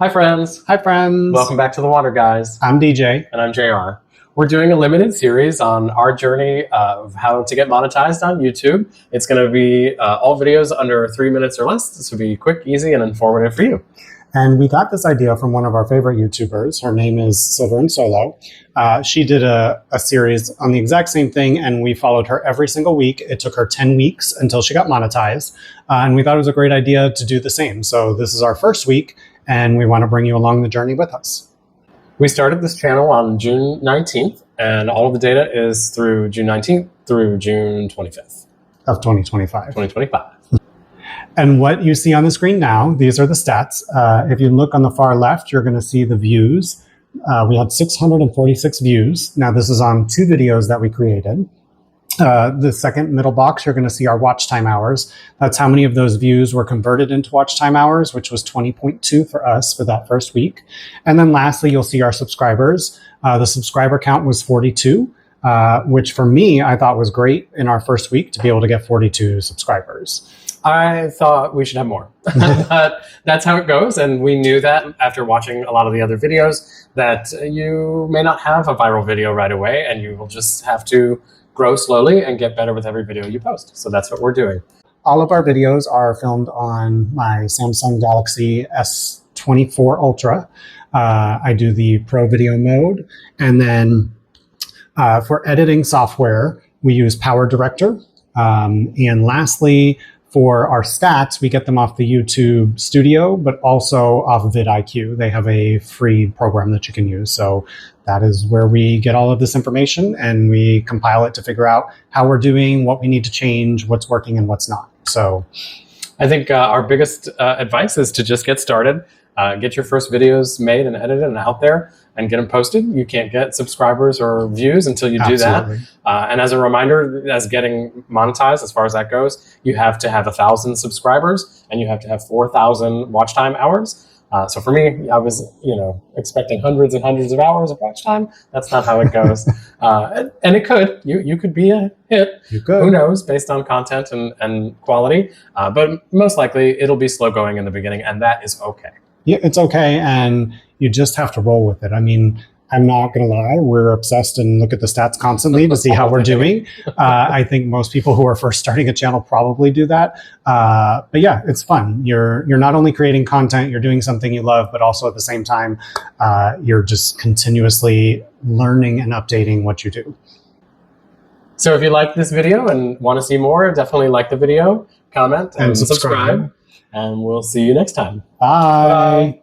Hi friends. Hi friends. Welcome back to The Water Guys. I'm DJ. And I'm JR. We're doing a limited series on our journey of how to get monetized on YouTube. It's going to be all videos under 3 minutes or less. This will be quick, easy, and informative for you. And we got this idea from one of our favorite YouTubers. Her name is Silver and Solo. She did a series on the exact same thing, and we followed her every single week. It took her 10 weeks until she got monetized. And we thought it was a great idea to do the same. So this is our first week, and we want to bring you along the journey with us. We started this channel on June 19th, and all of the data is through June 19th through June 25th. Of 2025. 2025. And what you see on the screen now, these are the stats. If you look on the far left, you're going to see the views. We had 646 views. Now, this is on 2 videos that we created. The second middle box, you're going to see our watch time hours. That's how many of those views were converted into watch time hours, which was 20.2 for us for that first week. And then lastly, you'll see our subscribers. The subscriber count was 42, which for me, I thought was great in our first week to be able to get 42 subscribers. I thought we should have more, but that's how it goes. And we knew that after watching a lot of the other videos that you may not have a viral video right away, and you will just have to grow slowly and get better with every video you post. So that's what we're doing. All of our videos are filmed on my Samsung Galaxy S24 Ultra. I do the Pro Video mode. And then for editing software, we use Power Director. And lastly, for our stats, we get them off the YouTube Studio, but also off of vidIQ. They have a free program that you can use. So that is where we get all of this information, and we compile it to figure out how we're doing, what we need to change, what's working and what's not. So I think our biggest advice is to just get started. Get your first videos made and edited and out there and get them posted. You can't get subscribers or views until you do that. And as a reminder, as getting monetized, as far as that goes, you have to have 1,000 subscribers and you have to have 4,000 watch time hours. So for me, I was, expecting hundreds and hundreds of hours of watch time. That's not how it goes. And it could. You could be a hit. You could. Who knows, based on content and quality. But most likely, it'll be slow going in the beginning, and that is okay. Yeah, it's okay, and you just have to roll with it. I mean, I'm not going to lie, we're obsessed and look at the stats constantly to see how we're doing. I think most people who are first starting a channel probably do that. But yeah, it's fun. You're not only creating content, you're doing something you love, but also at the same time, you're just continuously learning and updating what you do. So if you like this video and want to see more, definitely like the video, comment, and subscribe. And we'll see you next time. Bye.